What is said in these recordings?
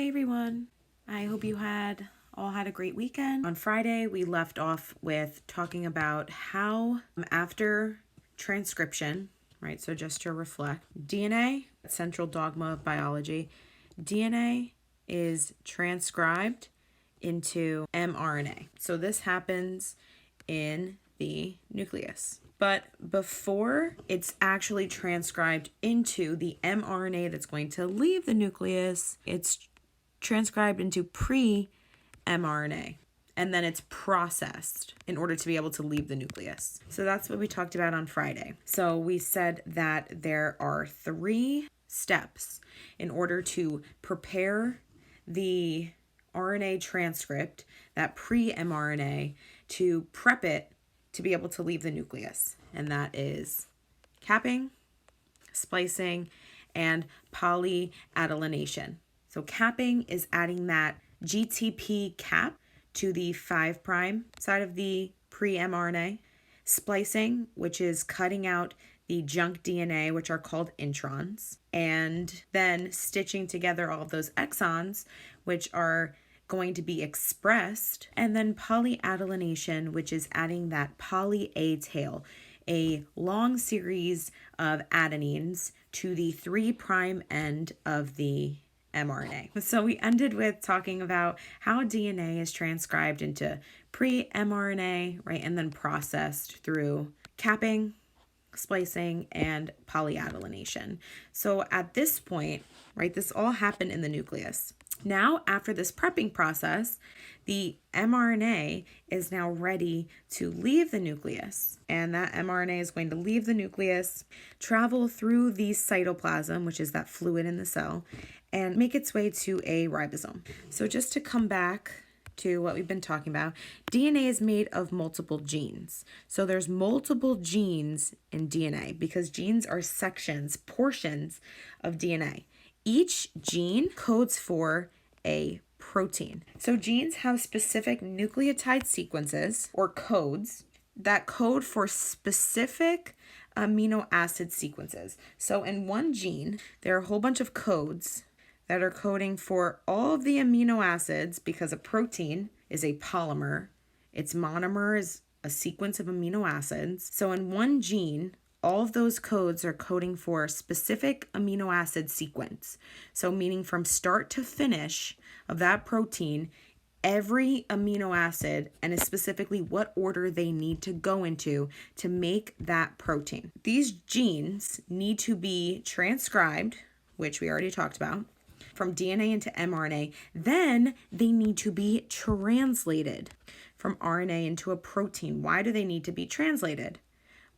Hey everyone, I hope you all had a great weekend. On Friday, we left off with talking about how after transcription, right? So just to reflect, DNA, central dogma of biology, DNA is transcribed into mRNA. So this happens in the nucleus. But before it's actually transcribed into the mRNA that's going to leave the nucleus, it's transcribed into pre-mRNA. And then it's processed in order to be able to leave the nucleus. So that's what we talked about on Friday. So we said that there are 3 steps in order to prepare the RNA transcript, that pre-mRNA, to prep it to be able to leave the nucleus. And that is capping, splicing, and polyadenylation. So capping is adding that GTP cap to the 5' side of the pre-mRNA. Splicing, which is cutting out the junk DNA, which are called introns, and then stitching together all of those exons, which are going to be expressed, and then polyadenylation, which is adding that poly A tail, a long series of adenines to the 3' end of the mRNA. So we ended with talking about how DNA is transcribed into pre-mRNA, right, and then processed through capping, splicing, and polyadenylation. So at this point, right, this all happened in the nucleus. Now, after this prepping process, the mRNA is now ready to leave the nucleus. And that mRNA is going to leave the nucleus, travel through the cytoplasm, which is that fluid in the cell, and make its way to a ribosome. So just to come back to what we've been talking about, DNA is made of multiple genes. So there's multiple genes in DNA because genes are sections, portions of DNA. Each gene codes for a protein. So genes have specific nucleotide sequences or codes that code for specific amino acid sequences. So in one gene, there are a whole bunch of codes that are coding for all of the amino acids because a protein is a polymer. Its monomer is a sequence of amino acids. So in one gene, all of those codes are coding for a specific amino acid sequence. So meaning from start to finish of that protein, every amino acid and specifically what order they need to go into to make that protein. These genes need to be transcribed, which we already talked about, from DNA into mRNA. Then they need to be translated from RNA into a protein. Why do they need to be translated?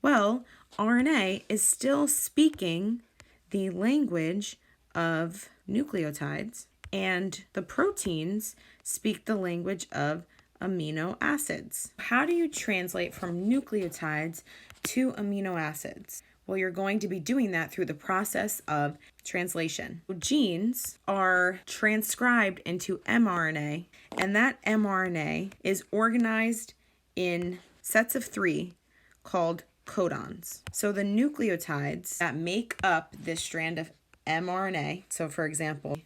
Well, RNA is still speaking the language of nucleotides, and the proteins speak the language of amino acids. How do you translate from nucleotides to amino acids? Well, you're going to be doing that through the process of translation. Genes are transcribed into mRNA, and that mRNA is organized in sets of 3 called codons. So the nucleotides that make up this strand of mRNA, so for example,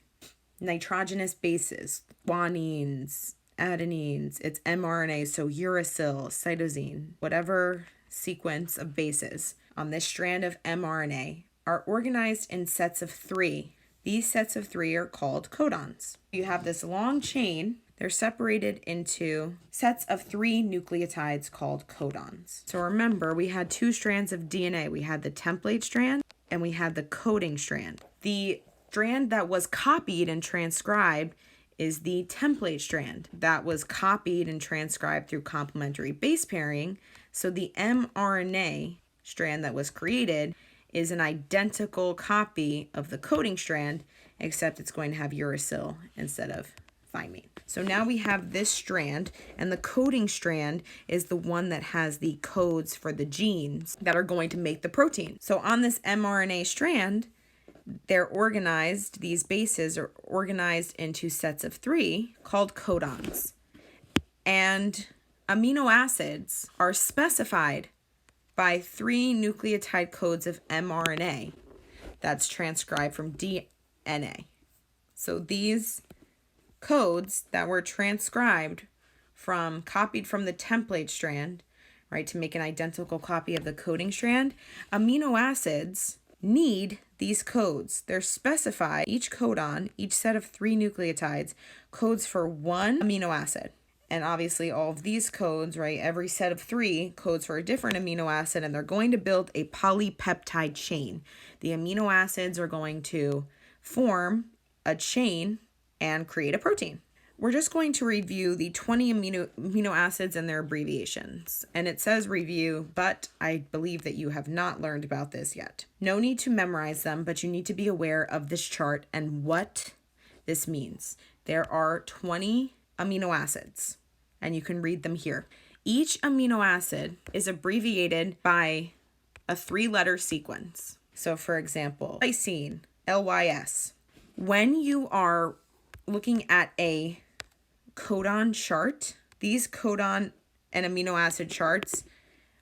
nitrogenous bases, guanines, adenines, it's mRNA, so uracil, cytosine, whatever sequence of bases on this strand of mRNA are organized in sets of 3. These sets of 3 are called codons. You have this long chain. They're separated into sets of 3 nucleotides called codons. So remember, we had 2 strands of DNA. We had the template strand and we had the coding strand. The strand that was copied and transcribed is the template strand that was copied and transcribed through complementary base pairing. So the mRNA strand that was created is an identical copy of the coding strand, except it's going to have uracil instead of thymine. So now we have this strand, and the coding strand is the one that has the codes for the genes that are going to make the protein. So on this mRNA strand, they're organized, these bases are organized into sets of 3 called codons. And amino acids are specified by 3 nucleotide codes of mRNA that's transcribed from DNA. So these codes that were transcribed copied from the template strand, right, to make an identical copy of the coding strand, amino acids need these codes. They're specified. Each codon, each set of 3 nucleotides, codes for 1 amino acid. And obviously all of these codes, right, every set of 3 codes for a different amino acid, and they're going to build a polypeptide chain. The amino acids are going to form a chain and create a protein. We're just going to review the 20 amino acids and their abbreviations. And it says review, but I believe that you have not learned about this yet. No need to memorize them, but you need to be aware of this chart and what this means. There are 20 amino acids, and you can read them here. Each amino acid is abbreviated by a 3-letter sequence. So for example, lysine, LYS. When you are looking at a codon chart, these codon and amino acid charts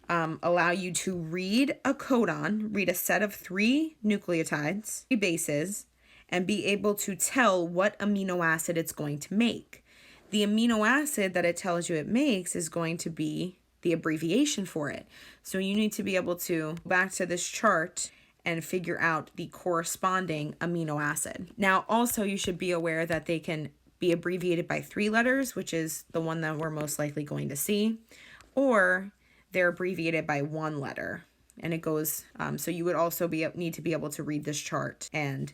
allow you to read a set of 3 nucleotides, 3 bases, and be able to tell what amino acid it's going to make. The amino acid that it tells you it makes is going to be the abbreviation for it. So you need to be able to go back to this chart and figure out the corresponding amino acid. Now, also, you should be aware that they can be abbreviated by 3 letters, which is the one that we're most likely going to see, or they're abbreviated by 1 letter. And it goes, so you would also need to be able to read this chart and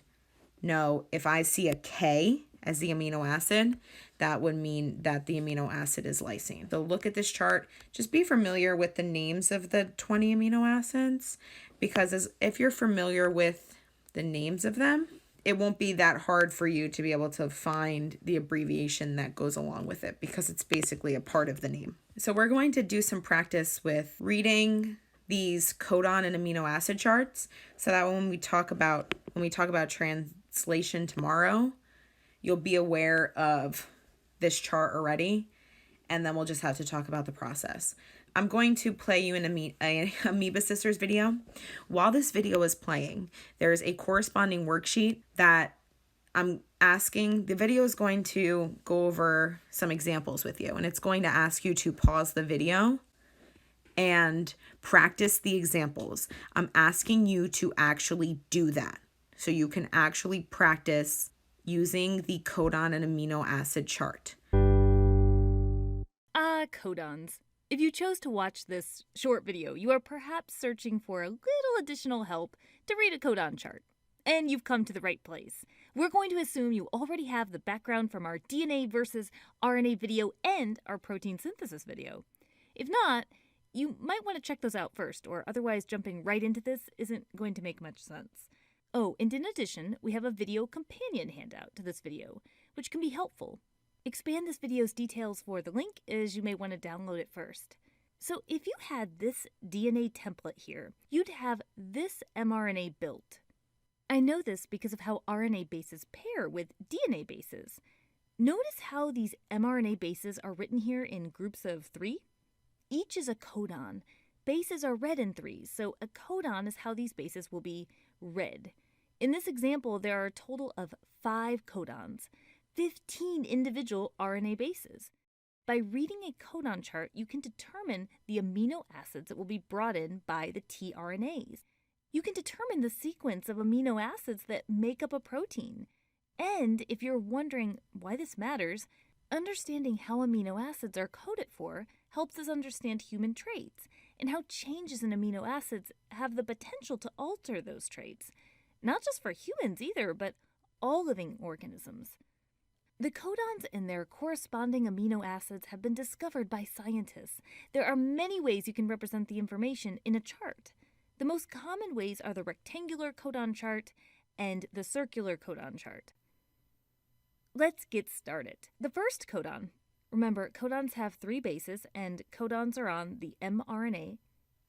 know if I see a K as the amino acid, that would mean that the amino acid is lysine. So look at this chart. Just be familiar with the names of the 20 amino acids, because if you're familiar with the names of them, it won't be that hard for you to be able to find the abbreviation that goes along with it, because it's basically a part of the name. So we're going to do some practice with reading these codon and amino acid charts, so that when we talk about translation tomorrow, you'll be aware of this chart already, and then we'll just have to talk about the process. I'm going to play you an Amoeba Sisters video. While this video is playing, there's a corresponding worksheet that I'm asking. The video is going to go over some examples with you, and it's going to ask you to pause the video and practice the examples. I'm asking you to actually do that so you can actually practice using the codon and amino acid chart. Codons. If you chose to watch this short video, you are perhaps searching for a little additional help to read a codon chart. And you've come to the right place. We're going to assume you already have the background from our DNA versus RNA video and our protein synthesis video. If not, you might want to check those out first, or otherwise jumping right into this isn't going to make much sense. Oh, and in addition, we have a video companion handout to this video, which can be helpful. Expand this video's details for the link, as you may want to download it first. So if you had this DNA template here, you'd have this mRNA built. I know this because of how RNA bases pair with DNA bases. Notice how these mRNA bases are written here in groups of 3? Each is a codon. Bases are read in 3s, so a codon is how these bases will be read. In this example, there are a total of 5 codons, 15 individual RNA bases. By reading a codon chart, you can determine the amino acids that will be brought in by the tRNAs. You can determine the sequence of amino acids that make up a protein. And if you're wondering why this matters, understanding how amino acids are coded for helps us understand human traits and how changes in amino acids have the potential to alter those traits. Not just for humans either, but all living organisms. The codons and their corresponding amino acids have been discovered by scientists. There are many ways you can represent the information in a chart. The most common ways are the rectangular codon chart and the circular codon chart. Let's get started. The first codon. Remember, codons have 3 bases, and codons are on the mRNA,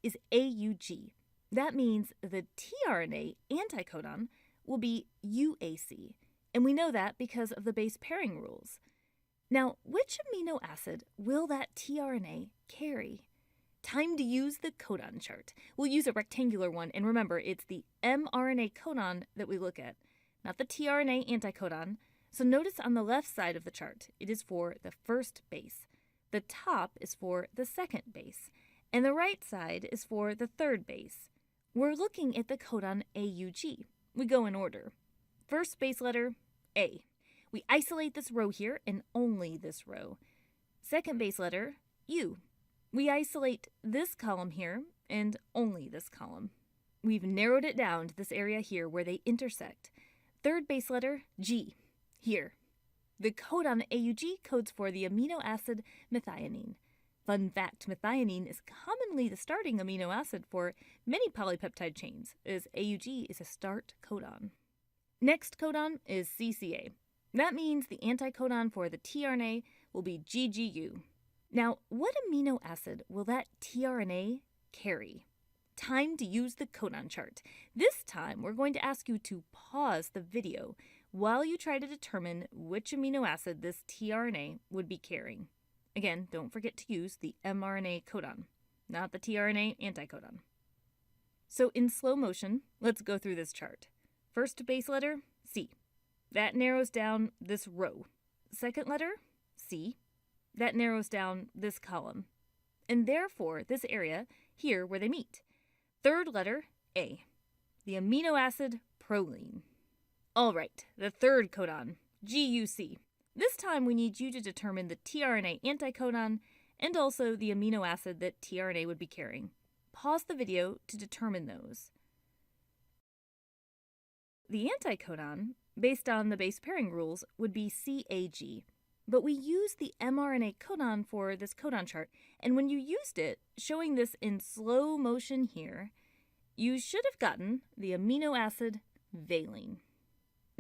is AUG. That means the tRNA anticodon will be UAC. And we know that because of the base pairing rules. Now, which amino acid will that tRNA carry? Time to use the codon chart. We'll use a rectangular one, and remember, it's the mRNA codon that we look at, not the tRNA anticodon, So notice on the left side of the chart, it is for the first base. The top is for the second base, and the right side is for the third base. We're looking at the codon AUG. We go in order. First base letter, A. We isolate this row here and only this row. Second base letter, U. We isolate this column here and only this column. We've narrowed it down to this area here where they intersect. Third base letter, G. Here. The codon AUG codes for the amino acid methionine. Fun fact, methionine is commonly the starting amino acid for many polypeptide chains, as AUG is a start codon. Next codon is CCA. That means the anticodon for the tRNA will be GGU. Now, what amino acid will that tRNA carry? Time to use the codon chart. This time, we're going to ask you to pause the video while you try to determine which amino acid this tRNA would be carrying. Again, don't forget to use the mRNA codon, not the tRNA anticodon. So in slow motion, let's go through this chart. First base letter, C. That narrows down this row. Second letter, C. That narrows down this column. And therefore, this area here where they meet. Third letter, A. The amino acid proline. All right, the third codon, GUC. This time we need you to determine the tRNA anticodon and also the amino acid that tRNA would be carrying. Pause the video to determine those. The anticodon, based on the base pairing rules, would be CAG. But we use the mRNA codon for this codon chart, and when you used it, showing this in slow motion here, you should have gotten the amino acid valine.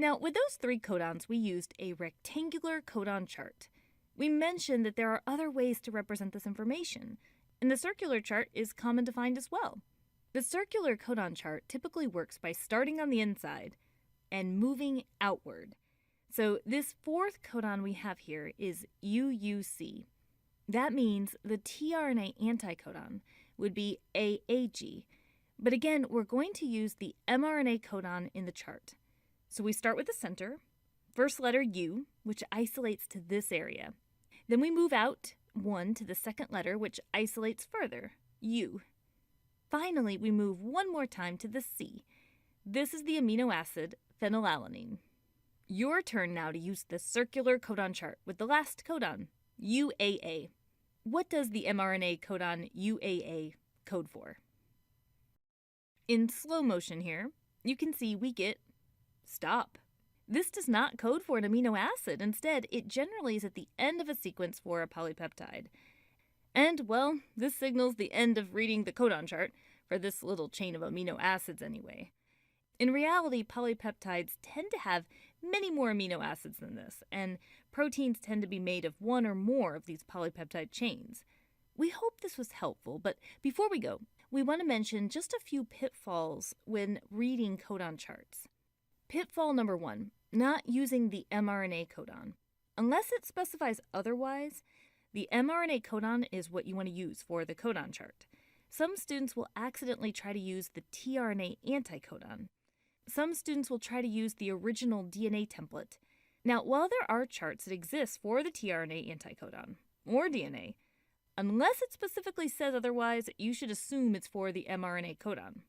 Now, with those three codons, we used a rectangular codon chart. We mentioned that there are other ways to represent this information, and the circular chart is common to find as well. The circular codon chart typically works by starting on the inside and moving outward. So this fourth codon we have here is UUC. That means the tRNA anticodon would be AAG. But again, we're going to use the mRNA codon in the chart. So we start with the center, first letter U, which isolates to this area. Then we move out one to the second letter, which isolates further, U. Finally, we move one more time to the C. This is the amino acid phenylalanine. Your turn now to use the circular codon chart with the last codon, UAA. What does the mRNA codon UAA code for? In slow motion here, you can see we get stop. This does not code for an amino acid. Instead, it generally is at the end of a sequence for a polypeptide. And, well, this signals the end of reading the codon chart for this little chain of amino acids anyway. In reality, polypeptides tend to have many more amino acids than this, and proteins tend to be made of one or more of these polypeptide chains. We hope this was helpful, but before we go, we want to mention just a few pitfalls when reading codon charts. Pitfall number 1, not using the mRNA codon. Unless it specifies otherwise, the mRNA codon is what you want to use for the codon chart. Some students will accidentally try to use the tRNA anticodon. Some students will try to use the original DNA template. Now, while there are charts that exist for the tRNA anticodon, or DNA, unless it specifically says otherwise, you should assume it's for the mRNA codon.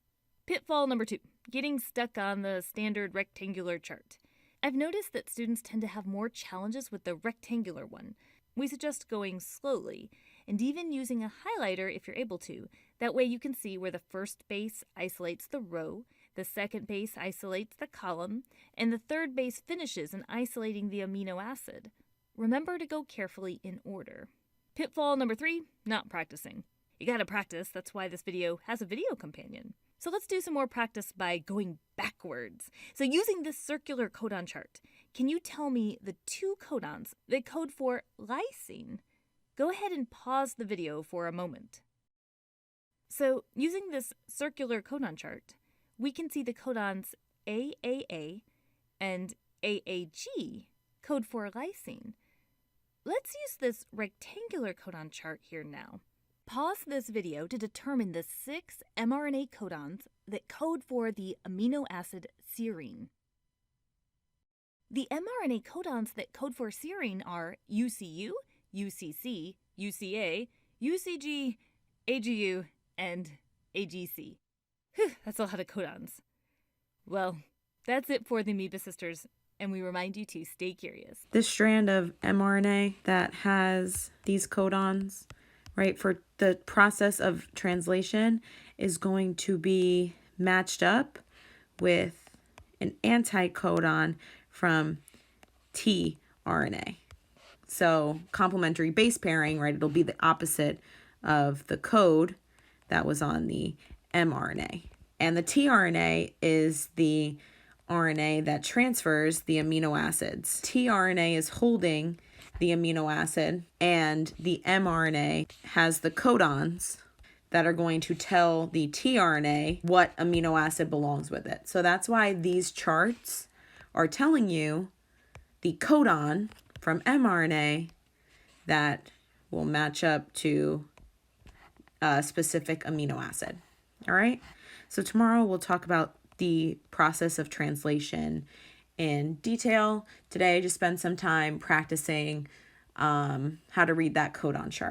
Pitfall number 2, getting stuck on the standard rectangular chart. I've noticed that students tend to have more challenges with the rectangular one. We suggest going slowly, and even using a highlighter if you're able to. That way you can see where the first base isolates the row, the second base isolates the column, and the third base finishes in isolating the amino acid. Remember to go carefully in order. Pitfall number 3, not practicing. You gotta practice, that's why this video has a video companion. So let's do some more practice by going backwards. So using this circular codon chart, can you tell me the 2 codons that code for lysine? Go ahead and pause the video for a moment. So using this circular codon chart, we can see the codons AAA and AAG code for lysine. Let's use this rectangular codon chart here now. Pause this video to determine the 6 mRNA codons that code for the amino acid serine. The mRNA codons that code for serine are UCU, UCC, UCA, UCG, AGU, and AGC. Whew, that's a lot of codons. Well, that's it for the Amoeba Sisters, and we remind you to stay curious. This strand of mRNA that has these codons, right, for the process of translation is going to be matched up with an anticodon from tRNA. So complementary base pairing, right, it'll be the opposite of the code that was on the mRNA. And the tRNA is the RNA that transfers the amino acids. tRNA is holding the amino acid, and the mRNA has the codons that are going to tell the tRNA what amino acid belongs with it. So that's why these charts are telling you the codon from mRNA that will match up to a specific amino acid. All right? So tomorrow we'll talk about the process of translation in detail. Today, just spend some time practicing how to read that codon chart.